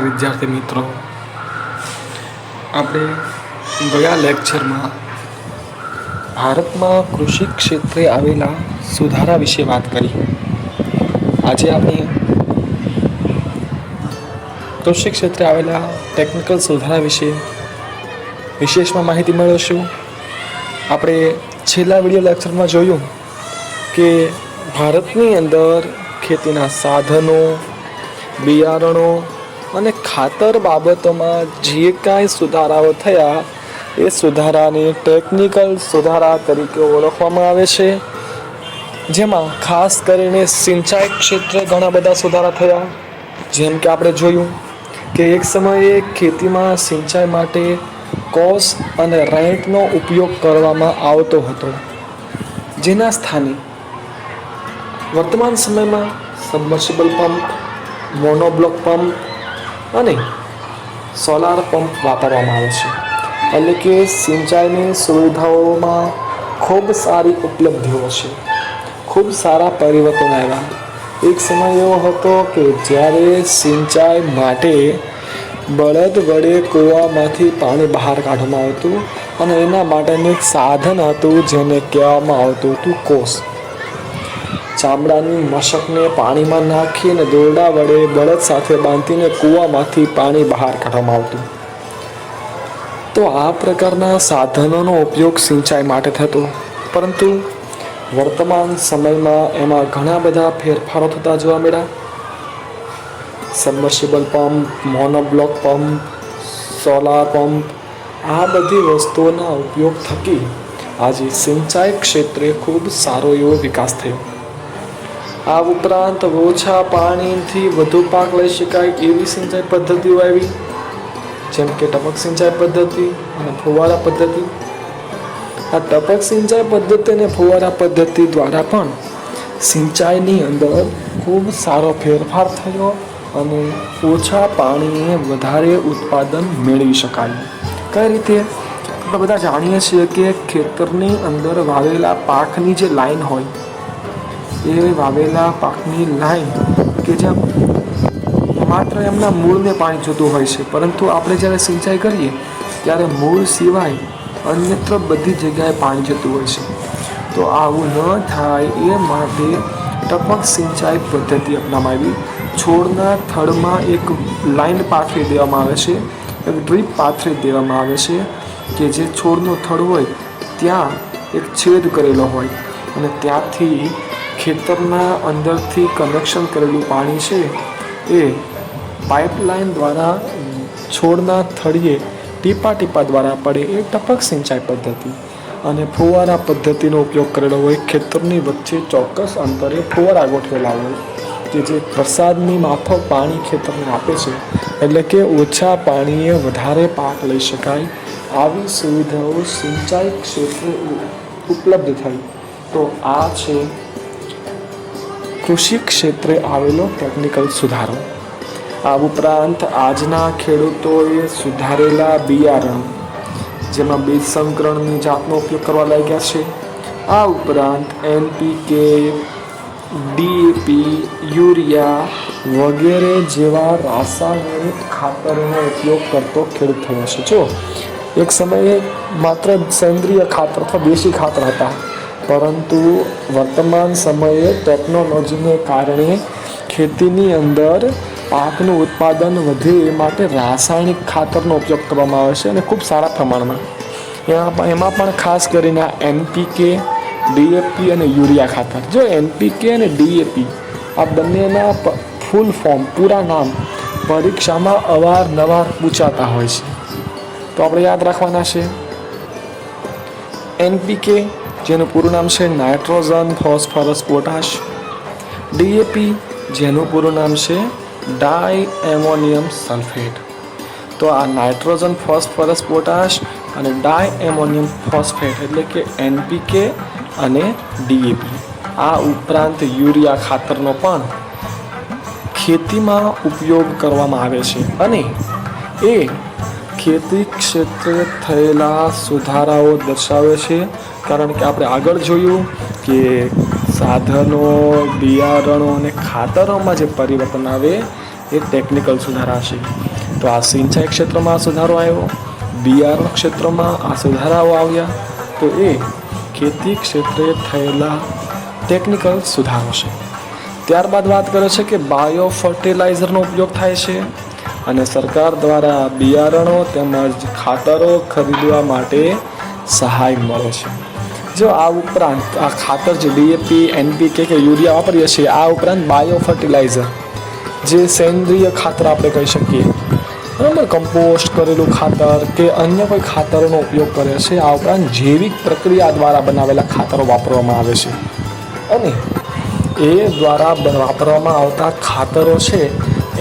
વિદ્યાર્થી મિત્રો, આપણે ગયા લેક્ચરમાં ભારતમાં કૃષિ ક્ષેત્રે આવેલા સુધારા વિશે વાત કરી. આજે આપણે કૃષિ ક્ષેત્રે આવેલા ટેકનિકલ સુધારા વિશે વિશેષમાં માહિતી મેળવીશું. આપણે છેલ્લા વિડીયો લેક્ચરમાં જોયું કે ભારતની અંદર ખેતીના સાધનો, બિયારણો અને ખાતર બાબતોમાં જે કાંઈ સુધારાઓ થયા એ સુધારાને ટેકનિકલ સુધારા તરીકે ઓળખવામાં આવે છે. જેમાં ખાસ કરીને સિંચાઈ ક્ષેત્રે ઘણા બધા સુધારા થયા. જેમ કે આપણે જોયું કે એક સમયે ખેતીમાં સિંચાઈ માટે કોસ અને રેંટનો ઉપયોગ કરવામાં આવતો હતો, જેના સ્થાને વર્તમાન સમયમાં સબમર્સિબલ પંપ, મોનોબ્લોક પંપ અને સોલાર પંપ વાપરવામાં આવે છે. એટલે કે સિંચાઈની સુવિધાઓમાં ખૂબ સારી ઉપલબ્ધિઓ છે, ખૂબ સારા પરિવર્તન આવ્યા. એક સમય એવો હતો કે જ્યારે સિંચાઈ માટે બળદ વડે કૂવામાંથી પાણી બહાર કાઢવામાં આવતું અને એના માટેનું એક સાધન હતું જેને કહેવામાં આવતું હતું કોસ. ચામડાની મશકને પાણીમાં નાખી અને દોરડા વડે બળદ સાથે બાંધીને કૂવામાંથી પાણી બહાર કાઢવામાં આવતું. તો આ પ્રકારના સાધનોનો ઉપયોગ સિંચાઈ માટે થતો, પરંતુ વર્તમાન સમયમાં એમાં ઘણા બધા ફેરફારો થતા જોવા મળ્યા. Submersible pump, monoblock pump, solar pump, આ બધી વસ્તુઓના ઉપયોગ થકી આજે સિંચાઈ ક્ષેત્રે ખૂબ સારો એવો વિકાસ થયો. આ ઉપરાંત ઓછા પાણીથી વધુ પાક લઈ શકાય એવી સિંચાઈ પદ્ધતિઓ આવી, જેમ કે ટપક સિંચાઈ પદ્ધતિ અને ફુવારા પદ્ધતિ. આ ટપક સિંચાઈ પદ્ધતિ અને ફુવારા પદ્ધતિ દ્વારા પણ સિંચાઈની અંદર ખૂબ સારો ફેરફાર થયો અને ઓછા પાણીએ વધારે ઉત્પાદન મેળવી શકાય. કઈ રીતે? આપણે બધા જાણીએ છીએ કે ખેતરની અંદર વાવેલા પાકની જે લાઈન હોય એ વાવેલા પાકની લાઈન કે જ્યાં માત્ર એમના મૂળને પાણી જોતું હોય છે, પરંતુ આપણે જ્યારે સિંચાઈ કરીએ ત્યારે મૂળ સિવાય અન્યત્ર બધી જગ્યાએ પાણી જતું હોય છે. તો આવું ન થાય એ માટે ટપક સિંચાઈ પદ્ધતિ અપનાવવામાં આવી. છોડના થડમાં એક લાઈન પાથરી દેવામાં આવે છે, એક ડ્રીપ પાથરી દેવામાં આવે છે કે જે છોડનો થડ હોય ત્યાં એક છેદ કરેલો હોય અને ત્યાંથી ખેતરના અંદરથી કનેક્શન કરેલું પાણી છે એ પાઇપલાઇન દ્વારા છોડના થળીએ ટીપા દ્વારા પડે એ ટપક સિંચાઈ પદ્ધતિ. અને ફુવારા પદ્ધતિનો ઉપયોગ કરેલો હોય, ખેતરની વચ્ચે ચોક્કસ અંતરે ફુવારા ગોઠવેલા હોય કે જે વરસાદની માફક પાણી ખેતરને આપે છે, એટલે કે ઓછા પાણીએ વધારે પાક લઈ શકાય. આવી સુવિધાઓ સિંચાઈ ક્ષેત્રે ઉપલબ્ધ થઈ. તો આ છે કૃષિ ક્ષેત્રે આવેલો ટેકનિકલ સુધારો. આ ઉપરાંત આજના ખેડૂતોએ સુધારેલા બિયારણ, જેમાં બીજ સંકરણની જાતનો ઉપયોગ કરવા લાગ્યા છે. આ ઉપરાંત NPK, DAP, યુરિયા વગેરે જેવા રાસાયણિક ખાતરનો ઉપયોગ કરતો ખેડૂત થયો છે. જો એક સમયે માત્ર સેન્દ્રિય ખાતર અથવા દેશી ખાતર હતા, પરંતુ વર્તમાન સમયે ટેકનોલોજીને કારણે ખેતીની અંદર પાકનું ઉત્પાદન વધે એ માટે રાસાયણિક ખાતરનો ઉપયોગ કરવામાં આવે છે અને ખૂબ સારા પ્રમાણમાં. એમાં પણ ખાસ કરીને NPK, DAP અને યુરિયા ખાતર. જો NPK અને DAP આ બંનેના ફૂલ ફોર્મ, પૂરા નામ પરીક્ષામાં અવારનવાર પૂછાતા હોય છે, તો આપણે યાદ રાખવાના છે. NPK જેનું પૂરું નામ છે નાઇટ્રોજન, ફોસ્ફરસ, પોટાશ. DAP જેનું પૂરું નામ છે ડાય એમોનિયમ સલ્ફેટ. તો આ નાઇટ્રોજન, ફોસ્ફરસ, પોટાશ અને ડાય એમોનિયમ ફોસ્ફેટ એટલે કે NPK અને DAP. આ ઉપરાંત યુરિયા ખાતરનો પણ ખેતીમાં ઉપયોગ કરવામાં આવે છે અને એ ખેતી ક્ષેત્રે થયેલા સુધારાઓ દર્શાવે છે. કારણ કે આપણે આગળ જોયું કે સાધનો, બિયારણો અને ખાતરોમાં જે પરિવર્તન આવે એ ટેકનિકલ સુધારા છે. તો આ સિંચાઈ ક્ષેત્રમાં સુધારો આવ્યો, બિયારણ ક્ષેત્રમાં આ સુધારાઓ આવ્યા. તો એ ખેતી ક્ષેત્રે થયેલા ટેકનિકલ સુધારો છે. ત્યારબાદ વાત કરે છે કે બાયો ફર્ટિલાઇઝરનો ઉપયોગ થાય છે અને સરકાર દ્વારા બિયારણો તેમજ ખાતરો ખરીદવા માટે સહાય મળે છે. જો આ ઉપરાંત આ ખાતર જે ડીએપી, એનપીકે કે યુરિયા વાપરીએ છીએ, આ ઉપરાંત બાયો ફર્ટિલાઇઝર જે સેન્દ્રિય ખાતર આપણે કહી શકીએ, બરાબર, કમ્પોસ્ટ કરેલું ખાતર કે અન્ય કોઈ ખાતરોનો ઉપયોગ કરે છે. આ ઉપરાંત જૈવિક પ્રક્રિયા દ્વારા બનાવેલા ખાતરો વાપરવામાં આવે છે અને એ દ્વારા વાપરવામાં આવતા ખાતરો છે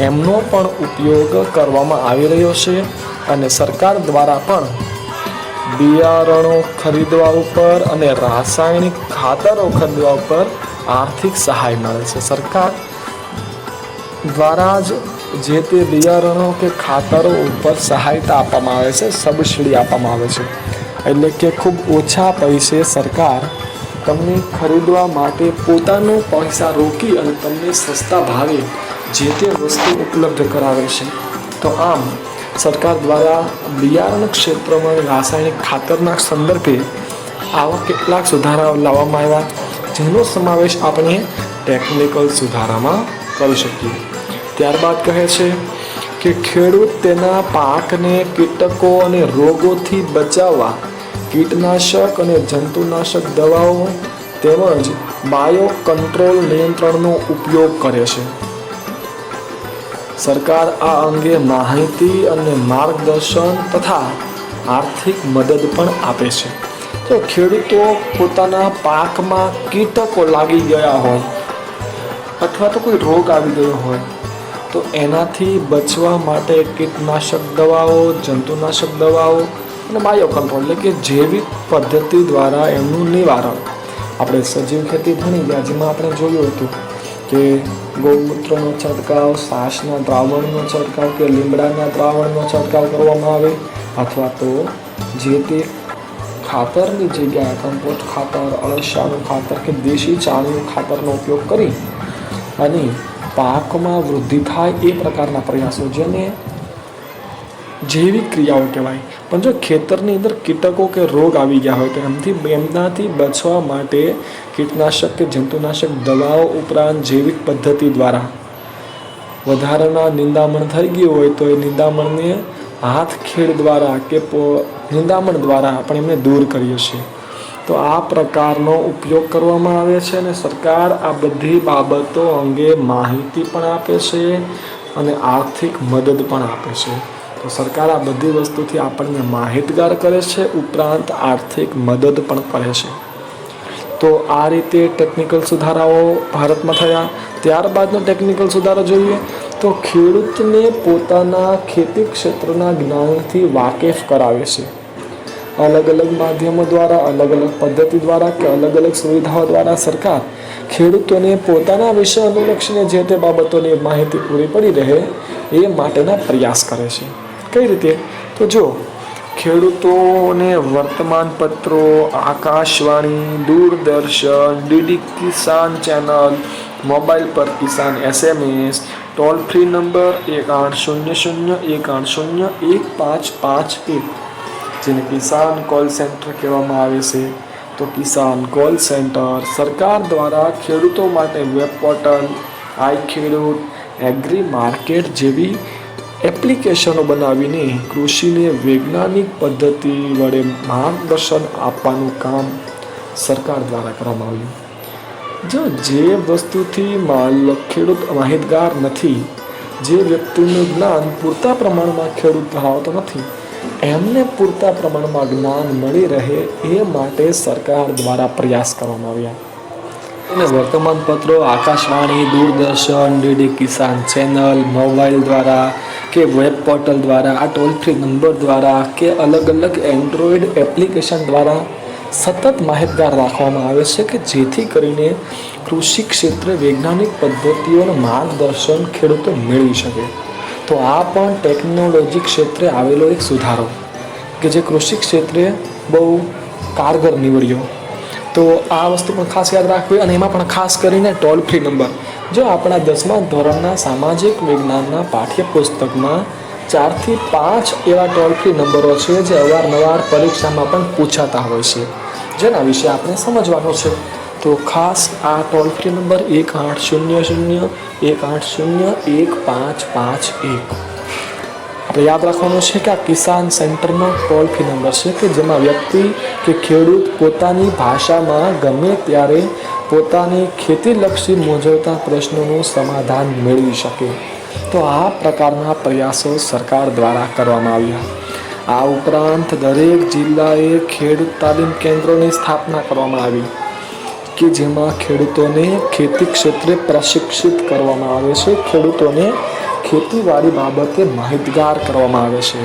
એમનો પણ ઉપયોગ કરવામાં આવી રહ્યો છે અને સરકાર દ્વારા પણ બિયારણો ખરીદવા ઉપર અને રાસાયણિક ખાતરો ખરીદવા ઉપર આર્થિક સહાય મળે છે. સરકાર દ્વારા જ જે તે બિયારણો કે ખાતરો ઉપર સહાયતા આપવામાં આવે છે, સબસિડી આપવામાં આવે છે. એટલે કે ખૂબ ઓછા પૈસે સરકાર તમને ખરીદવા માટે પોતાનો પૈસા રોકી અને તમને સસ્તા ભાવે જે તે વસ્તુ ઉપલબ્ધ કરાવે છે. તો આમ સરકાર દ્વારા બિયારણ ક્ષેત્રમાં રાસાયણિક ખાતરના સંદર્ભે આવા કેટલાક સુધારાઓ લાવવામાં આવ્યા, જેનો સમાવેશ આપણે ટેકનિકલ સુધારામાં કરી શકીએ. ત્યારબાદ કહે છે કે ખેડૂત તેના પાકને કીટકો અને રોગોથી બચાવવા કીટનાશક અને જંતુનાશક દવાઓ તેમજ બાયો કંટ્રોલ નિયંત્રણનો ઉપયોગ કરે છે. સરકાર આ અંગે માહિતી અને માર્ગદર્શન તથા આર્થિક મદદ પણ આપે છે. તો ખેડૂતો પોતાના પાકમાં કીટકો લાગી ગયા હોય અથવા તો કોઈ રોગ આવી ગયો હોય તો એનાથી બચવા માટે કીટનાશક દવાઓ, જંતુનાશક દવાઓ અને બાયો કંટ્રોલ એટલે કે જૈવિક પદ્ધતિ દ્વારા એમનું નિવારણ. આપણે સજીવ ખેતી ભણી ગયા, જેમાં આપણે જોયું હતું કે ગૌમૂત્રનો છંટકાવ, છાશના દ્રાવણનો છંટકાવ કે લીમડાના દ્રાવણનો છંટકાવ કરવામાં આવે અથવા તો જે તે ખાતરની જગ્યાએ કમ્પોસ્ટ ખાતર, અળસિયાનું ખાતર કે દેશી ચાણીનું ખાતરનો ઉપયોગ કરી અને પાકમાં વૃદ્ધિ થાય એ પ્રકારના પ્રયાસો, જેને જૈવિક ક્રિયાઓ કહેવાય. પણ જો ખેતરની અંદર કીટકો કે રોગ આવી ગયા હોય તો એમનાથી બચવા માટે કીટનાશક કે જંતુનાશક દવાઓ ઉપરાંત જૈવિક પદ્ધતિ દ્વારા વધારાના નિંદામણ થઈ ગયું હોય તો એ નિંદામણને હાથ ખેડ દ્વારા કે નિંદામણ દ્વારા આપણે એમને દૂર કરીએ છીએ. તો આ પ્રકારનો ઉપયોગ કરવામાં આવે છે અને સરકાર આ બધી બાબતો અંગે માહિતી પણ આપે છે અને આર્થિક મદદ પણ આપે છે. તો સરકાર આ બધી વસ્તુથી આપણને માહિતગાર કરે છે, ઉપરાંત આર્થિક મદદ પણ કરે છે. તો આ રીતે ટેકનિકલ સુધારાઓ ભારતમાં થયા. ત્યારબાદનો ટેકનિકલ સુધારો જોઈએ તો ખેડૂતને પોતાના ખેતી ક્ષેત્રના જ્ઞાનથી વાકેફ કરાવે છે. અલગ અલગ માધ્યમો દ્વારા, અલગ અલગ પદ્ધતિ દ્વારા કે અલગ અલગ સુવિધાઓ દ્વારા સરકાર ખેડૂતોને પોતાના વિશે અનુલક્ષીને જે તે બાબતોની માહિતી પૂરી પડી રહે એ માટેના પ્રયાસ કરે છે. કઈ રીતે? તો જો ખેડૂતોને વર્તમાન પત્રો, આકાશવાણી, દૂરદર્શન, ડીડી કિસાન ચેનલ, મોબાઈલ પર કિસાન SMS, ટોલ ફ્રી નંબર 180018015551 જેને કિસાન કોલ સેન્ટર કહેવામાં આવે છે. તો કિસાન કોલ સેન્ટર સરકાર દ્વારા ખેડૂતો માટે વેબ પોર્ટલ, આઈ ખેડૂત, એગ્રી માર્કેટ જેવી એપ્લિકેશનો બનાવીને કૃષિને વૈજ્ઞાનિક પદ્ધતિ વડે માર્ગદર્શન આપવાનું કામ સરકાર દ્વારા કરવામાં આવ્યું. જો જે વસ્તુથી ખેડૂત માહિતગાર નથી, જે વ્યક્તિનું જ્ઞાન પૂરતા પ્રમાણમાં ખેડૂત ધરાવતો નથી, એમને પૂરતા પ્રમાણમાં જ્ઞાન મળી રહે એ માટે સરકાર દ્વારા પ્રયાસ કરવામાં આવ્યા. અને વર્તમાનપત્રો, આકાશવાણી, દૂરદર્શન, ડીડી કિસાન ચેનલ, મોબાઈલ દ્વારા કે વેબ પોર્ટલ દ્વારા, આ ટોલ ફ્રી નંબર દ્વારા કે અલગ અલગ એન્ડ્રોઈડ એપ્લિકેશન દ્વારા સતત માહિતગાર રાખવામાં આવે છે કે જેથી કરીને કૃષિ ક્ષેત્રે વૈજ્ઞાનિક પદ્ધતિઓનું માર્ગદર્શન ખેડૂતો મેળવી શકે. તો આ પણ ટેકનોલોજી ક્ષેત્રે આવેલો એક સુધારો કે જે કૃષિ ક્ષેત્રે બહુ કારગર નીવડ્યો. તો આ વસ્તુ પણ ખાસ યાદ રાખવી અને એમાં પણ ખાસ કરીને ટોલ ફ્રી નંબર જો આપણા 10મા ધોરણના સામાજિક વિજ્ઞાનના પાઠ્યપુસ્તકમાં 4 થી 5 એવા ટોલ ફ્રી નંબરો છે જે અવારનવાર પરીક્ષામાં પણ પૂછાતા હોય છે, જેના વિશે આપણે સમજવાનું છે. તો ખાસ આ ટોલ ફ્રી નંબર 1800-180-1551 આપણે યાદ રાખવાનું છે કે આ કિસાન સેન્ટરનો ટોલ ફ્રી નંબર છે કે જેમાં વ્યક્તિ કે ખેડૂત પોતાની ભાષામાં ગમે ત્યારે પોતાની ખેતીલક્ષી મૂંઝવતા પ્રશ્નોનું સમાધાન મેળવી શકે. તો આ પ્રકારના પ્રયાસો સરકાર દ્વારા કરવામાં આવ્યા. આ ઉપરાંત દરેક જિલ્લાએ ખેડૂત તાલીમ કેન્દ્રોની સ્થાપના કરવામાં આવી કે જેમાં ખેડૂતોને ખેતી ક્ષેત્રે પ્રશિક્ષિત કરવામાં આવે છે, ખેડૂતોને ખેતીવાડી બાબતે માહિતગાર કરવામાં આવે છે.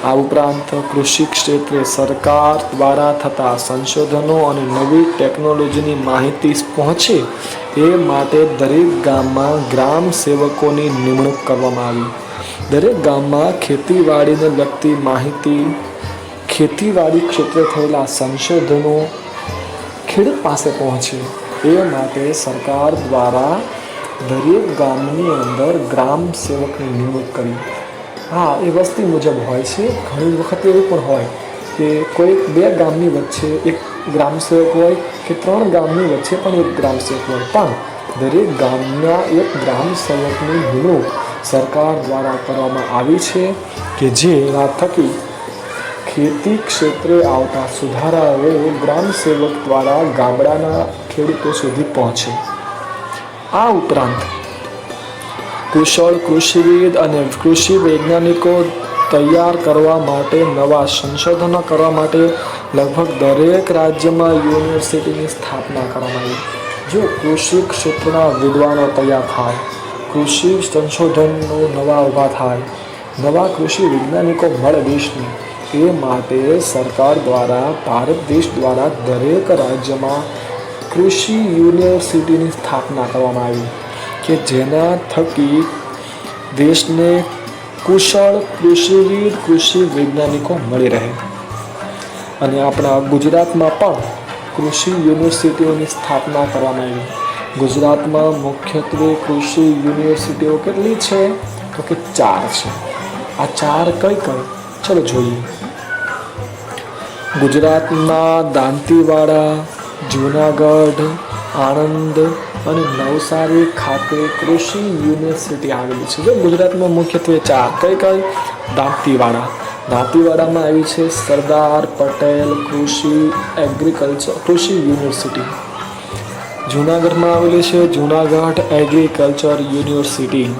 આ ઉપરાંત કૃષિ ક્ષેત્રે સરકાર દ્વારા થતા સંશોધનો અને નવી ટેકનોલોજીની માહિતી પહોંચે એ માટે દરેક ગામમાં ગ્રામ સેવકોની નિમણૂક કરવામાં આવી. દરેક ગામમાં ખેતીવાડીને લગતી માહિતી, ખેતીવાડી ક્ષેત્રે થયેલા સંશોધનો ખેડૂત પાસે પહોંચે એ માટે સરકાર દ્વારા દરેક ગામની અંદર ગ્રામ સેવકની નિમણૂક કરી. હા, એ વસ્તી મુજબ હોય છે. ઘણી વખત એવું પણ હોય કે કોઈ 2 ગામની વચ્ચે એક ગ્રામ સેવક હોય કે 3 ગામની વચ્ચે પણ એક ગ્રામ સેવક હોય, પણ દરેક ગામના એક ગ્રામ સેવકની નિમણૂક સરકાર દ્વારા કરવામાં આવી છે કે જેના થકી ખેતી ક્ષેત્રે આવતા સુધારાઓ ગ્રામ સેવક દ્વારા ગામડાના ખેડૂતો સુધી પહોંચે. આ ઉપરાંત કુશળ કૃષિવિદ અને કૃષિ વૈજ્ઞાનિકો તૈયાર કરવા માટે, નવા સંશોધનો કરવા માટે લગભગ દરેક રાજ્યમાં યુનિવર્સિટીની સ્થાપના કરવામાં આવી. જો કૃષિ ક્ષેત્રના વિદ્વાનો તૈયાર થાય, કૃષિ સંશોધનો નવા ઊભા થાય, નવા કૃષિ વૈજ્ઞાનિકો મળે દેશને, એ માટે સરકાર દ્વારા, ભારત દેશ દ્વારા દરેક રાજ્યમાં કૃષિ યુનિવર્સિટીની સ્થાપના કરવામાં આવી કે જેના થકી દેશને કુશળ કૃષિવિદ, કૃષિ વૈજ્ઞાનિકો મળી રહે. અને આપણા ગુજરાતમાં પણ કૃષિ યુનિવર્સિટીઓની સ્થાપના કરવામાં આવી. ગુજરાતમાં મુખ્યત્વે કૃષિ યુનિવર્સિટીઓ કેટલી છે? તો કે 4 છે. આ 4 કઈ કઈ? ચલો જોઈએ. ગુજરાતના દાંતીવાડા, જૂનાગઢ, આણંદ અને નવસારી ખાતે કૃષિ યુનિવર્સિટી આવેલી છે. જો ગુજરાતમાં મુખ્યત્વે 4 કઈ કઈ? દાંતીવાડામાં આવી છે સરદાર પટેલ કૃષિ યુનિવર્સિટી. જૂનાગઢમાં આવેલી છે જૂનાગઢ એગ્રીકલ્ચર યુનિવર્સિટી.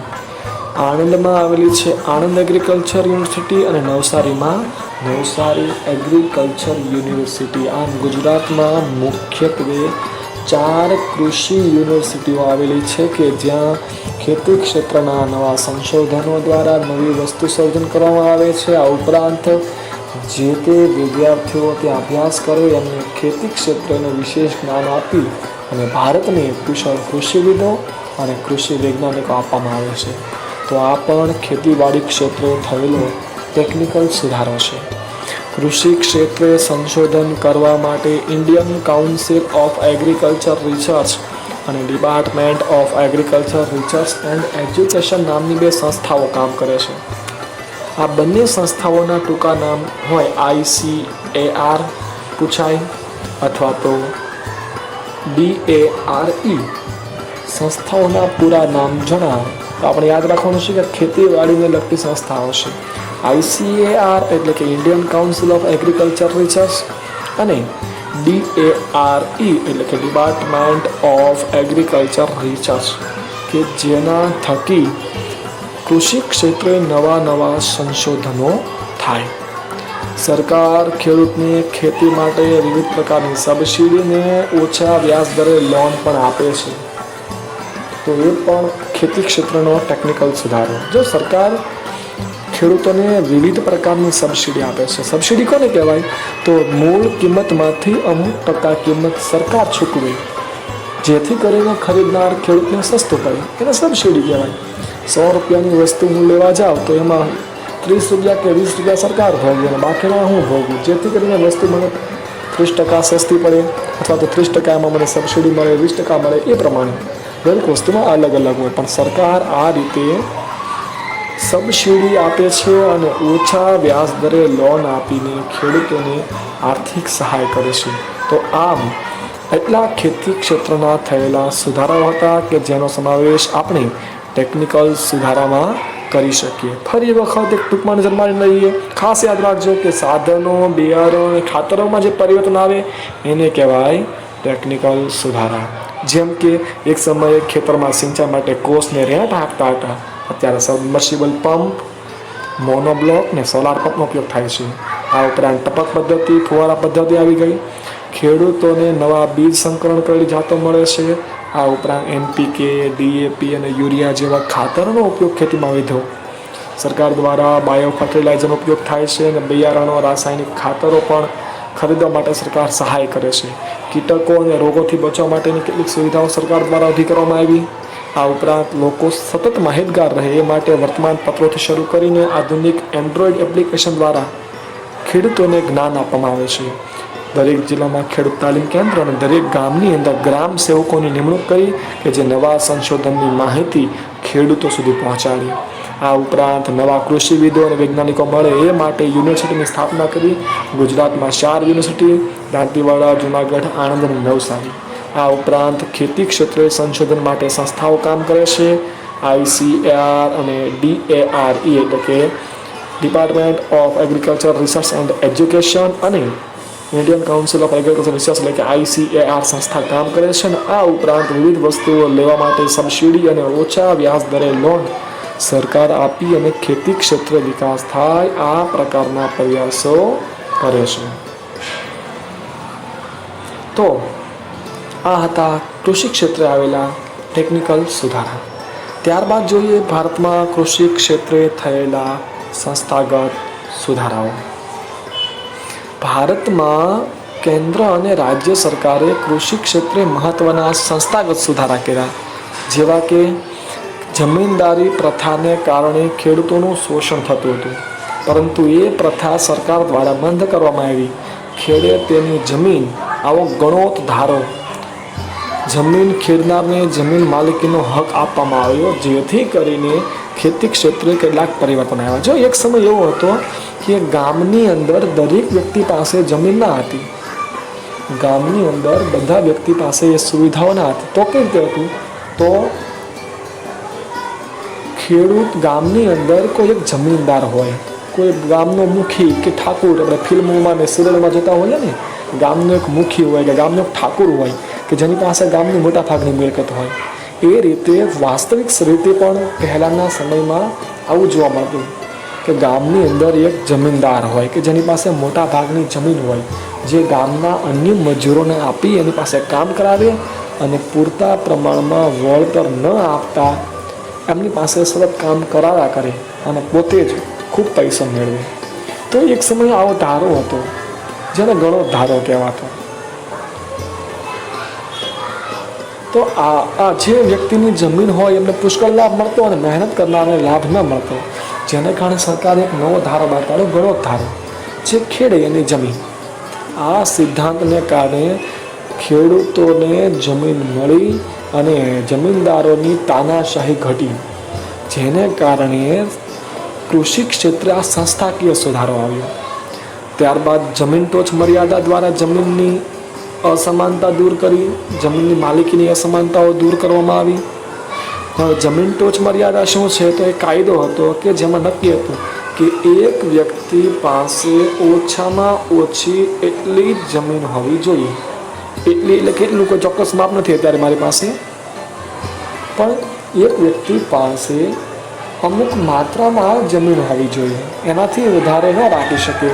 આણંદમાં આવેલી છે આણંદ એગ્રીકલ્ચર યુનિવર્સિટી અને નવસારીમાં નવસારી એગ્રીકલ્ચર યુનિવર્સિટી. આમ ગુજરાતમાં મુખ્યત્વે 4 કૃષિ યુનિવર્સિટીઓ આવેલી છે કે જ્યાં ખેતી ક્ષેત્રના નવા સંશોધનો દ્વારા નવી વસ્તુ સર્જન કરવામાં આવે છે. આ ઉપરાંત જે તે વિદ્યાર્થીઓ ત્યાં અભ્યાસ કરે અને ખેતી ક્ષેત્રનું વિશેષ જ્ઞાન આપી અને ભારતને કુશળ કૃષિવિદો અને કૃષિ વૈજ્ઞાનિકો આપવામાં આવે છે. તો આ પણ ખેતીવાડી ક્ષેત્રે થયેલો ટેકનિકલ સુધારો છે. કૃષિ ક્ષેત્રે સંશોધન કરવા માટે Indian Council of Agriculture Research અને Department of Agriculture Research and Education નામની 2 સંસ્થાઓ કામ કરે છે. આ બંને સંસ્થાઓના ટૂંકા નામ હોય ICAR પૂછાય અથવા તો DARE. સંસ્થાઓના પૂરા નામ જણાવો તો આપણે યાદ રાખવાનું છે કે ખેતીવાડીને લગતી સંસ્થાઓ છે. ICAR એટલે કે Indian Council of Agriculture Research અને DARE એટલે કે ડિપાર્ટમેન્ટ ઓફ એગ્રીકલ્ચર રિસર્ચ કે જેના થકી કૃષિ ક્ષેત્રે નવા સંશોધનો થાય. સરકાર ખેડૂતને ખેતી માટે વિવિધ પ્રકારની સબસિડીને ઓછા વ્યાજ દરે લોન પણ આપે છે. તો એ પણ ખેતી ક્ષેત્રનો ટેકનિકલ સુધારો. જો સરકાર ખેડૂતોને વિવિધ પ્રકારની સબસિડી આપે છે. સબસિડી કોને કહેવાય? તો મૂળ કિંમતમાંથી અમુક ટકા કિંમત સરકાર ચૂકવે જેથી કરીને ખરીદનાર ખેડૂતને સસ્તું પડે, એને સબસિડી કહેવાય. 100 રૂપિયાની વસ્તુ હું લેવા જાઉં તો એમાં 30 રૂપિયા કે 20 રૂપિયા સરકાર ભોગવે અને બાકીના હું ભોગવું, જેથી કરીને વસ્તુ મને 30% સસ્તી પડે અથવા તો 30% એમાં મને સબસિડી મળે, 20% મળે, એ પ્રમાણે. દરેક વસ્તુમાં અલગ અલગ હોય, પણ સરકાર આ રીતે સબસિડી આપે છે અને ઓછા વ્યાજ દરે લોન આપીને ખેડૂતોને આર્થિક સહાય કરે છે. તો આમ એટલા ખેતી ક્ષેત્રના થયેલા સુધારાઓ હતા કે જેનો સમાવેશ આપણે ટેકનિકલ સુધારામાં કરી શકીએ. ફરી વખત એક ટૂંકમાં નજર મારી લઈએ. ખાસ યાદ રાખજો કે સાધનો, બિયારણો અને ખાતરોમાં જે પરિવર્તન આવે એને કહેવાય ટેકનિકલ સુધારા. જેમ કે એક સમયે ખેતરમાં સિંચાઈ માટે કોસને રેંટ હાંકતા હતા, અત્યારે સબમર્સિબલ પંપ, મોનોબ્લોક ને સોલાર પંપનો ઉપયોગ થાય છે. આ ઉપરાંત ટપક પદ્ધતિ, ફુવારા પદ્ધતિ આવી ગઈ. ખેડૂતોને નવા બીજ સંકલન કરેલી જાતો મળે છે. આ ઉપરાંત NPK, DAP અને યુરિયા જેવા ખાતરોનો ઉપયોગ ખેતીમાં વધ્યો. સરકાર દ્વારા બાયો ફર્ટિલાઇઝરનો ઉપયોગ થાય છે અને બિયારણો, રાસાયણિક ખાતરો પણ ખરીદવા માટે સરકાર સહાય કરે છે. કીટકો અને રોગોથી બચવા માટેની કેટલીક સુવિધાઓ સરકાર દ્વારા ઊભી કરવામાં આવી. આ ઉપરાંત લોકો સતત માહિતગાર રહે એ માટે વર્તમાન પત્રોથી શરૂ કરીને આધુનિક એન્ડ્રોઈડ એપ્લિકેશન દ્વારા ખેડૂતોને જ્ઞાન આપવામાં આવે છે. દરેક જિલ્લામાં ખેડૂત તાલીમ કેન્દ્ર અને દરેક ગામની અંદર ગ્રામ સેવકોની નિમણૂક કરી કે જે નવા સંશોધનની માહિતી ખેડૂતો સુધી પહોંચાડી. આ ઉપરાંત નવા કૃષિવિદો અને વૈજ્ઞાનિકો મળે એ માટે યુનિવર્સિટીની સ્થાપના કરી. ગુજરાતમાં 4 યુનિવર્સિટી, દાંતીવાડા, જુનાગઢ, આણંદ અને નવસારી. આ ઉપરાંત ખેતી ક્ષેત્રે સંશોધન માટે સંસ્થાઓ કામ કરે છે. ICAR અને DARE એટલે કે Department of Agriculture Research and Education અને Indian Council of Agriculture Research એટલે કે ICAR સંસ્થા કામ કરે છે. અને આ ઉપરાંત વિવિધ વસ્તુઓ લેવા માટે સબસિડી અને ઓછા વ્યાજ દરે લોન સરકાર આપી અને ખેતી ક્ષેત્રે વિકાસ થાય આ પ્રકારના પ્રયાસો કરે છે. તો આ હતા કૃષિ ક્ષેત્રે આવેલા ટેકનિકલ સુધારા. ત્યારબાદ જોઈએ ભારતમાં કૃષિ ક્ષેત્રે થયેલા સંસ્થાગત સુધારાઓ. ભારતમાં કેન્દ્ર અને રાજ્ય સરકારે કૃષિ ક્ષેત્રે મહત્વના સંસ્થાગત સુધારા કર્યા, જેવા કે જમીનદારી પ્રથાને કારણે ખેડૂતોનું શોષણ થતું હતું, પરંતુ એ પ્રથા સરકાર દ્વારા બંધ કરવામાં આવી. ખેડે તેની જમીન આવો ગણોત ધારો જમીન ખેડનારને જમીન માલિકીનો હક આપવામાં આવ્યો, જેથી કરીને ખેતી ક્ષેત્રે કેટલાક પરિવર્તન આવ્યા. જો એક સમય એવો હતો કે ગામની અંદર દરેક વ્યક્તિ પાસે જમીન ના હતી, ગામની અંદર બધા વ્યક્તિ પાસે એ સુવિધાઓ ના હતી. તો કેવી રીતે હતું? તો ખેડૂત ગામની અંદર કોઈ એક જમીનદાર હોય, કોઈ ગામનો મુખી કે ઠાકુર, આપણે ફિલ્મોમાં ને સિરિયલમાં જોતા હોઈએ ને, ગામનો એક મુખી હોય કે ગામનો એક ઠાકુર હોય કે જેની પાસે ગામની મોટા ભાગની મિલકત હોય. એ રીતે વાસ્તવિક રીતે પણ પહેલાંના સમયમાં આવું જોવા મળતું કે ગામની અંદર એક જમીનદાર હોય કે જેની પાસે મોટા ભાગની જમીન હોય, જે ગામના અન્ય મજૂરોને આપી એની પાસે કામ કરાવે અને પૂરતા પ્રમાણમાં વળતર ન આપતા એમની પાસે સતત કામ કરાવ્યા કરે અને પોતે જ ખૂબ પૈસા મેળવે. તો એક સમય આવો ધારો હતો જેને ઘણો ધારો કહેવાતો. તો આ જે વ્યક્તિની જમીન હોય એમને પુષ્કળ લાભ મળતો અને મહેનત કરનારને લાભ ન મળતો, જેને કારણે સરકારે એક નવો ધારો બહાર પાડ્યો, ઘણો ધારો, જે ખેડે એની જમીન. આ સિદ્ધાંતને કારણે ખેડૂતોને જમીન મળી અને જમીનદારોની તાનાશાહી ઘટી, જેને કારણે કૃષિ ક્ષેત્રે આ સંસ્થાકીય સુધારો આવ્યો. ત્યારબાદ જમીન ટોચ મર્યાદા દ્વારા જમીનની અસમાનતા દૂર કરી, જમીનની માલિકીની અસમાનતાઓ દૂર કરવામાં આવી. હવે જમીન ટોચ મર્યાદા શું છે? તો એ કાયદો હતો કે જેમાં નક્કી હતું કે એક વ્યક્તિ પાસે ઓછામાં ઓછી એટલી જ જમીન હોવી જોઈએ. એટલી એટલે કેટલું કોઈ ચોક્કસ માપ નથી અત્યારે મારી પાસે, પણ એક વ્યક્તિ પાસે અમુક માત્રામાં જમીન હોવી જોઈએ, એનાથી વધારે ન રાખી શકે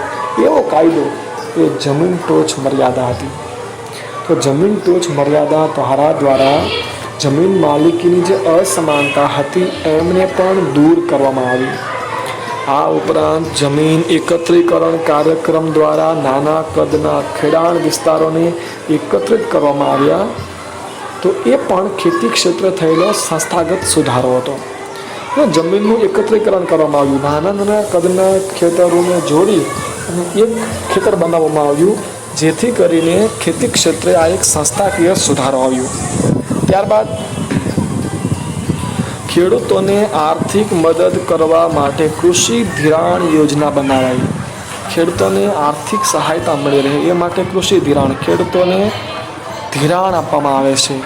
એવો કાયદો એ જમીન ટોચ મર્યાદા હતી. તો જમીન ટોચ મર્યાદા દ્વારા જમીન માલિકીની જે અસમાનતા હતી એમને પણ દૂર કરવામાં આવી. આ ઉપરાંત જમીન એકત્રીકરણ કાર્યક્રમ દ્વારા નાના કદના ખેડાણ વિસ્તારોને એકત્રિત કરવામાં આવ્યા. તો એ પણ ખેતી ક્ષેત્રે થયેલો સંસ્થાગત સુધારો હતો. જમીનનું એકત્રીકરણ કરવામાં આવ્યું, નાના કદના ખેતરોને જોડી અને એક ખેતર બનાવવામાં આવ્યું, જેથી કરીને ખેતી ક્ષેત્રે આ એક સંસ્થાકીય સુધારો આવ્યો. ત્યારબાદ ખેડૂતોને આર્થિક મદદ કરવા માટે કૃષિ ધિરાણ યોજના બનાવાઈ. ખેડૂતોને આર્થિક સહાયતા મળી રહે એ માટે કૃષિ ધિરાણ, ખેડૂતોને ધિરાણ આપવામાં આવે છે.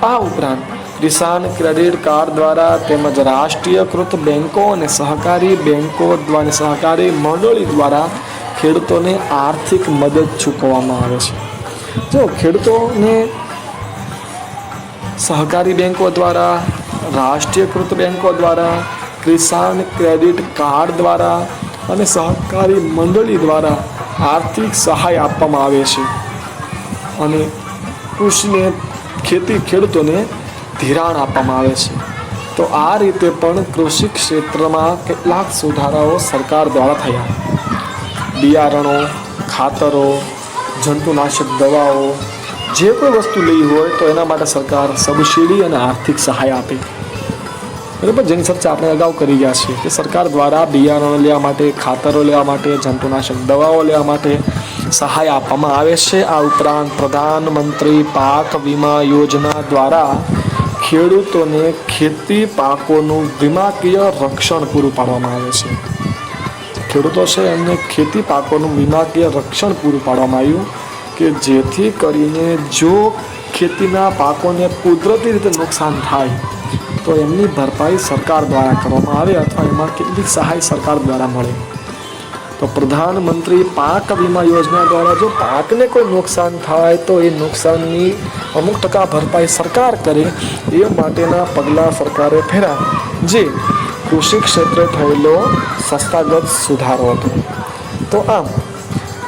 આ ઉપરાંત કિસાન ક્રેડિટ કાર્ડ દ્વારા તેમજ રાષ્ટ્રીયકૃત બેન્કો અને સહકારી બેન્કો દ્વારા સહકારી મંડળી દ્વારા ખેડૂતોને આર્થિક મદદ ચૂકવવામાં આવે છે. જો ખેડૂતોને સહકારી બેન્કો દ્વારા, રાષ્ટ્રીયકૃત બેન્કો દ્વારા, કિસાન ક્રેડિટ કાર્ડ દ્વારા અને સહકારી મંડળી દ્વારા આર્થિક સહાય આપવામાં આવે છે અને ખેડૂતોને ધિરાણ આપવામાં આવે છે. તો આ રીતે પણ કૃષિ ક્ષેત્રમાં કેટલાક સુધારાઓ સરકાર દ્વારા થયા. બિયારણો, ખાતરો, જંતુનાશક દવાઓ, જે કોઈ વસ્તુ લેવી હોય તો એના માટે સરકાર સબસિડી અને આર્થિક સહાય આપે. બરાબર, જેની ચર્ચા આપણે અગાઉ કરી ગયા છીએ કે સરકાર દ્વારા બિયારણો લેવા માટે, ખાતરો લેવા માટે, જંતુનાશક દવાઓ લેવા માટે સહાય આપવામાં આવે છે. આ ઉપરાંત પ્રધાનમંત્રી પાક વીમા યોજના દ્વારા ખેડૂતોને ખેતી પાકોનું વીમાકીય રક્ષણ પૂરું પાડવામાં આવે છે. ખેડૂતો છે એમને ખેતી પાકોનું વીમાકીય રક્ષણ પૂરું પાડવામાં આવ્યું કે જેથી કરીને જો ખેતીના પાકોને કુદરતી રીતે નુકસાન થાય તો એમની ભરપાઈ સરકાર દ્વારા કરવામાં આવે અથવા એમાં કેટલીક સહાય સરકાર દ્વારા મળે. તો પ્રધાનમંત્રી પાક વીમા યોજના દ્વારા જો પાકને કોઈ નુકસાન થાય તો એ નુકસાનની અમુક ટકા ભરપાઈ સરકાર કરે એ માટેના પગલાં સરકારે ફેર્યા, જે કૃષિ ક્ષેત્રે થયેલો સંસ્થાગત સુધારો હતો. તો આમ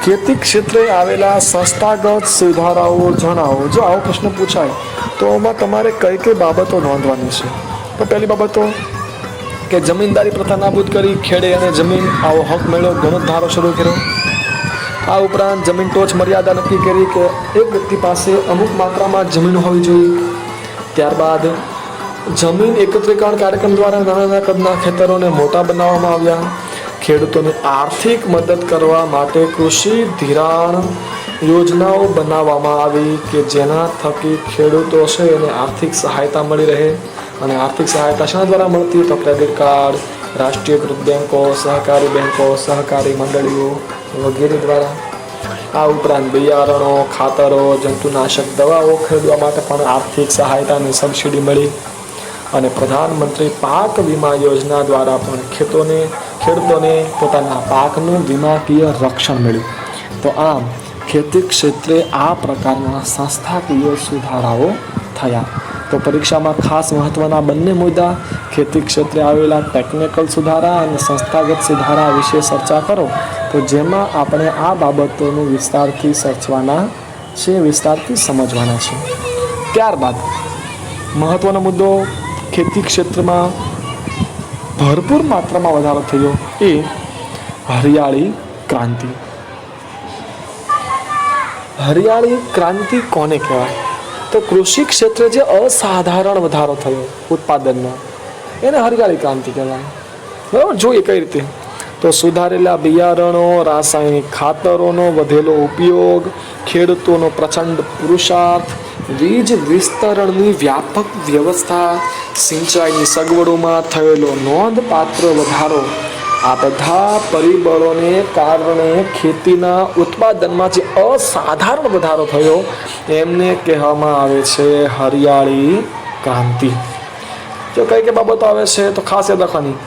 ખેતી ક્ષેત્રે આવેલા સંસ્થાગત સુધારાઓ જણાવો. જો આવો પ્રશ્ન પૂછાય તો એમાં તમારે કઈ કઈ બાબતો નોંધવાની છે? તો પહેલી બાબતો કે જમીનદારી પ્રથા નાબૂદ કરી, ખેડે અને જમીન આવો હક મેળવ્યો, ગણત ધારો શરૂ કર્યો. આ ઉપરાંત જમીન ટોચ મર્યાદા નક્કી કરી કે એક વ્યક્તિ પાસે અમુક માત્રામાં જમીન હોવી જોઈએ. ત્યારબાદ જમીન એકત્રીકરણ કાર્યક્રમ દ્વારા નાના કદના ખેતરોને મોટા બનાવવામાં આવ્યા. ખેડૂતોને આર્થિક મદદ કરવા માટે કૃષિ ધિરાણ યોજનાઓ બનાવવામાં આવી કે જેના થકી ખેડૂતો છે એને આર્થિક સહાયતા મળી રહે. અને આર્થિક સહાયતા શા દ્વારા મળતી? તો ક્રેડિટ કાર્ડ, રાષ્ટ્રીયકૃત બેન્કો, સહકારી બેન્કો, સહકારી મંડળીઓ વગેરે દ્વારા. આ ઉપરાંત બિયારણો, ખાતરો, જંતુનાશક દવાઓ ખરીદવા માટે પણ આર્થિક સહાયતા અને સબસિડી મળી. અને પ્રધાનમંત્રી પાક વીમા યોજના દ્વારા પણ ખેડૂતોને પોતાના પાકનું વીમાકીય રક્ષણ મળ્યું. તો આમ ખેતી ક્ષેત્રે આ પ્રકારના સંસ્થાકીય સુધારાઓ થયા. તો પરીક્ષામાં ખાસ મહત્ત્વના બંને મુદ્દા ખેતી ક્ષેત્રે આવેલા ટેકનિકલ સુધારા અને સંસ્થાગત સુધારા વિશે ચર્ચા કરો. તો જેમાં આપણે આ બાબતોનું વિસ્તારથી સર્ચવાના છે, વિસ્તારથી સમજવાના છે. ત્યારબાદ મહત્ત્વનો મુદ્દો ખેતી ક્ષેત્રમાં ભરપૂર માત્રામાં વધારો થયો એ હરિયાળી ક્રાંતિ. હરિયાળી ક્રાંતિ કોને કહેવાય? તો કૃષિ ક્ષેત્રે જે અસાધારણ વધારો થયો ઉત્પાદનમાં એને હરિયાળી ક્રાંતિ કહેવાય. બરાબર, જોઈએ કઈ રીતે? તો સુધારેલા બિયારણો, રાસાયણિક ખાતરોનો વધેલો ઉપયોગ, ખેડૂતોનો પ્રચંડ પુરુષાર્થ, વીજ વિસ્તરણની વ્યાપક વ્યવસ્થા, સિંચાઈની સગવડોમાં થયેલો નોંધપાત્ર વધારો, આ બધા પરિબળોને કારણે ખેતીના ઉત્પાદનમાં જે અસાધારણ વધારો થયો એમને કહેવામાં આવે છે હરિયાળી ક્રાંતિ. જો કઈ કઈ બાબતો આવે છે તો ખાસ યાદ રાખવાની.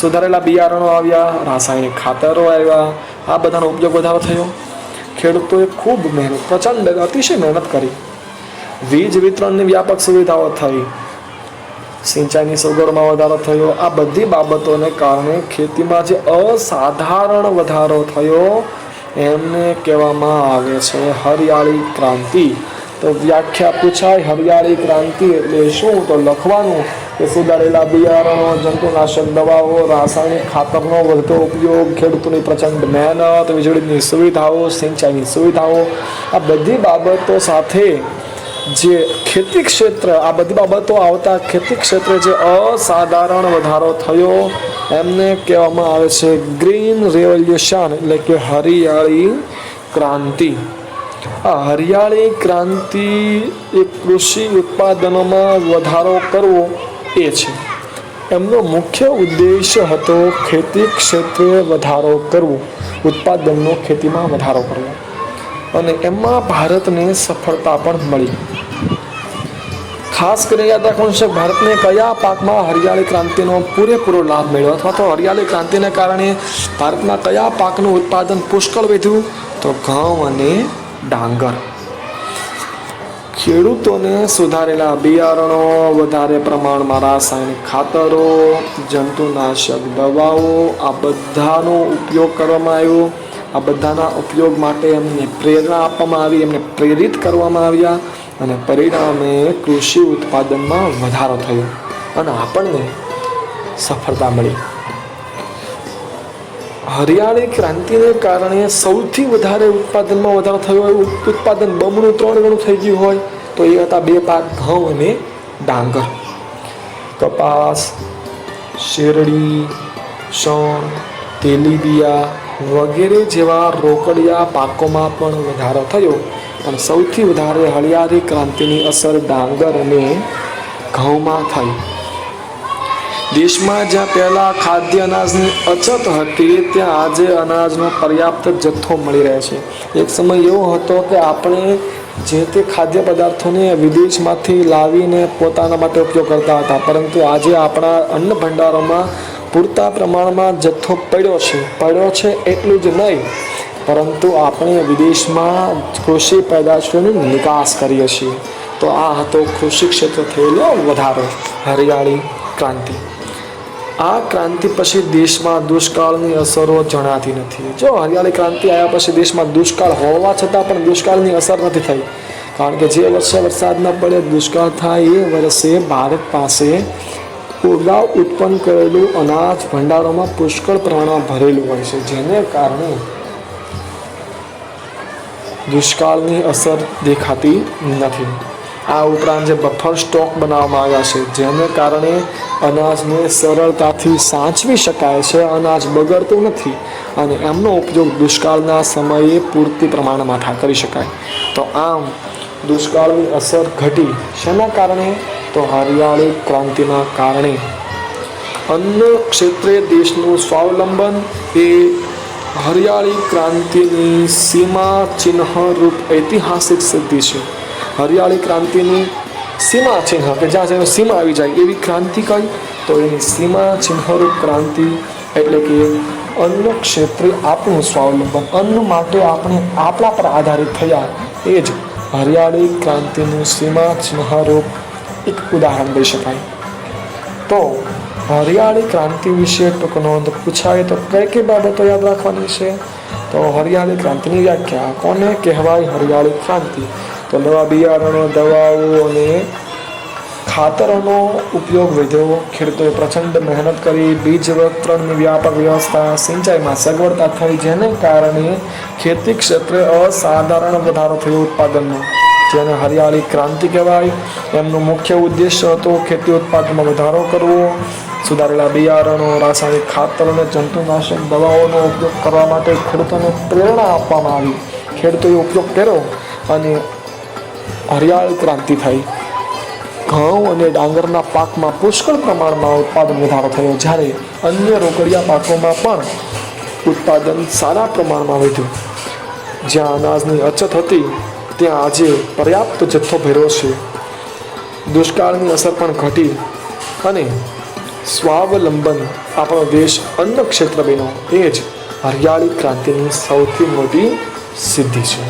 સુધારેલા બિયારણો આવ્યા, રાસાયણિક ખાતરો આવ્યા, આ બધાનો ઉપયોગ વધારો થયો. ખેડૂતોએ ખૂબ મહેનત, પ્રચંડ અતિશય મહેનત કરી. વીજ વિતરણની વ્યાપક સુવિધાઓ થઈ, સિંચાઈની સગવડમાં વધારો થયો. આ બધી બાબતોને કારણે ખેતીમાં જે અસાધારણ વધારો થયો એમને કહેવામાં આવે છે હરિયાળી ક્રાંતિ. તો વ્યાખ્યા પૂછાય હરિયાળી ક્રાંતિ એટલે શું? તો લખવાનું કે સુધારેલા બિયારણો, જંતુનાશક દવાઓ, રાસાયણિક ખાતરનો વધતો ઉપયોગ, ખેડૂતોની પ્રચંડ મહેનત, વીજળીની સુવિધાઓ, સિંચાઈની સુવિધાઓ, આ બધી બાબતો સાથે જે ખેતી ક્ષેત્ર, આ બધી બાબતો આવતા ખેતી ક્ષેત્રે જે અસાધારણ વધારો થયો એમને કહેવામાં આવે છે ગ્રીન રેવોલ્યુશન એટલે કે હરિયાળી ક્રાંતિ. આ હરિયાળી ક્રાંતિ એ કૃષિ ઉત્પાદનોમાં વધારો કરવો એ છે. એમનો મુખ્ય ઉદ્દેશ્ય હતો ખેતી ક્ષેત્રે વધારો કરવો, ઉત્પાદનનો ખેતીમાં વધારો કરવો, અને એમાં ભારતને સફળતા પણ મળી. ખાસ કરીને યાદ રાખવાનું છે, ભારતને કયા પાકમાં હરિયાળી ક્રાંતિનો પૂરેપૂરો લાભ મળ્યો, અથવા તો હરિયાળી ક્રાંતિને કારણે ભારતમાં કયા પાકનું ઉત્પાદન પુષ્કળ વધ્યું? તો ઘઉં અને ડાંગર. ખેડૂતોને સુધારેલા બિયારણો, વધારે પ્રમાણમાં રાસાયણિક ખાતરો, જંતુનાશક દવાઓ, આ બધાનો ઉપયોગ કરવામાં આવ્યો. આ બધાના ઉપયોગ માટે એમને પ્રેરણા આપવામાં આવી, એમને પ્રેરિત કરવામાં આવ્યા, અને પરિણામે કૃષિ ઉત્પાદનમાં વધારો થયો અને આપણને સફળતા મળી. હરિયાળી ક્રાંતિને કારણે સૌથી વધારે ઉત્પાદનમાં વધારો થયો હોય, ઉત્પાદન બમણું 3 ગણું થઈ ગયું હોય, તો એ હતા 2 પાક, ઘઉં અને ડાંગર. કપાસ, શેરડી, શણ, તેલીબિયા વગેરે જેવા રોકડિયા પાકોમાં પણ વધારો થયો, અને સૌથી વધારે હરિયાળી ક્રાંતિની અસર ડાંગર અને ઘઉંમાં થઈ. દેશમાં જ્યાં પહેલાં ખાદ્ય અનાજની અછત હતી, ત્યાં આજે અનાજનો પર્યાપ્ત જથ્થો મળી રહે છે. એક સમય એવો હતો કે આપણે જે તે ખાદ્ય પદાર્થોને વિદેશમાંથી લાવીને પોતાના માટે ઉપયોગ કરતા હતા, પરંતુ આજે આપણા અન્ન ભંડારોમાં પૂરતા પ્રમાણમાં જથ્થો પડ્યો છે. એટલું જ નહીં, પરંતુ આપણે વિદેશમાં કૃષિ પેદાશોની નિકાસ કરીએ છીએ. તો આ હતો કૃષિ ક્ષેત્રે થયેલો વધારો, હરિયાળી ક્રાંતિ. આ ક્રાંતિ પછી દેશમાં દુષ્કાળની અસરો જણાતી નથી. જો હરિયાળી ક્રાંતિ આવ્યા પછી દેશમાં દુષ્કાળ હોવા છતાં પણ દુષ્કાળની અસર નથી થઈ, કારણ કે જે વર્ષે વરસાદ ન પડે, દુષ્કાળ થાય, એ વર્ષે ભારત પાસે અગાઉ ઉત્પન્ન કરેલું અનાજ ભંડારોમાં પુષ્કળ પ્રમાણમાં ભરેલું હોય છે, જેને કારણે દુષ્કાળની અસર દેખાતી નથી. આ ઉપરાંત જે બફર સ્ટોક બનાવવામાં આવ્યા છે, જેને કારણે અનાજને સરળતાથી સાચવી શકાય છે, અનાજ બગડતું નથી, અને એમનો ઉપયોગ દુષ્કાળના સમયે પૂરતી પ્રમાણમાં કરી શકાય. તો આમ દુષ્કાળની અસર ઘટી. શેના કારણે? તો હરિયાળી ક્રાંતિના કારણે. અન્ન ક્ષેત્રે દેશનું સ્વાવલંબન એ હરિયાળી ક્રાંતિની સીમા ચિહ્નરૂપ ઐતિહાસિક સિદ્ધિ છે. હરિયાળી ક્રાંતિની સીમા ચિહ્ન, કે જ્યાં સીમા આવી જાય એવી ક્રાંતિ કઈ? તો એની સીમા ચિહ્નરૂપ ક્રાંતિ એટલે કે અન્ન ક્ષેત્રે આપણું સ્વાવલંબન, અન્ન માટે આપણે આપણા પર આધારિત થયા, એ જ હરિયાળી ક્રાંતિનું સીમા ચિહ્નરૂપ એક ઉદાહરણ દઈ શકાય. તો હરિયાળી ક્રાંતિ વિશે ટૂંક નોંધ પૂછાય તો કઈ કઈ બાબતો યાદ રાખવાની છે? તો હરિયાળી ક્રાંતિની વ્યાખ્યા. કોને કહેવાય હરિયાળી ક્રાંતિ? તો નવા બિયારણો, દવાઓ અને ખાતરોનો ઉપયોગ વધ્યો. ખેડૂતોએ પ્રચંડ મહેનત કરી. બીજ વિતરણની વ્યાપક વ્યવસ્થા, સિંચાઈમાં સગવડતા થઈ, જેને કારણે ખેતી ક્ષેત્રે અસાધારણ વધારો થયો ઉત્પાદનનો, જેને હરિયાળી ક્રાંતિ કહેવાય. એમનો મુખ્ય ઉદ્દેશ્ય હતો ખેતી ઉત્પાદનમાં વધારો કરવો. સુધારેલા બિયારણો, રાસાયણિક ખાતર અને જંતુનાશક દવાઓનો ઉપયોગ કરવા માટે ખેડૂતોને પ્રેરણા આપવામાં આવી. ખેડૂતોએ ઉપયોગ કર્યો અને હરિયાળી ક્રાંતિ થઈ. ઘઉં અને ડાંગરના પાકમાં પુષ્કળ પ્રમાણમાં ઉત્પાદન વધારો થયો, જ્યારે અન્ય રોકડિયા પાકોમાં પણ ઉત્પાદન સારા પ્રમાણમાં વધ્યું. જ્યાં અનાજની અછત હતી, ત્યાં આજે પર્યાપ્ત જથ્થો ભર્યો છે. દુષ્કાળની અસર પણ ઘટી અને સ્વાવલંબન આપણો દેશ અન્ન ક્ષેત્ર બન્યો. એ જ હરિયાળી ક્રાંતિની સૌથી મોટી સિદ્ધિ છે.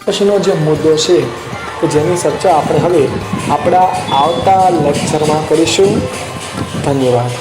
પછીનો જે મુદ્દો છે કે જેની ચર્ચા આપણે હવે આપણા આવતા લેક્ચરમાં કરીશું. ધન્યવાદ.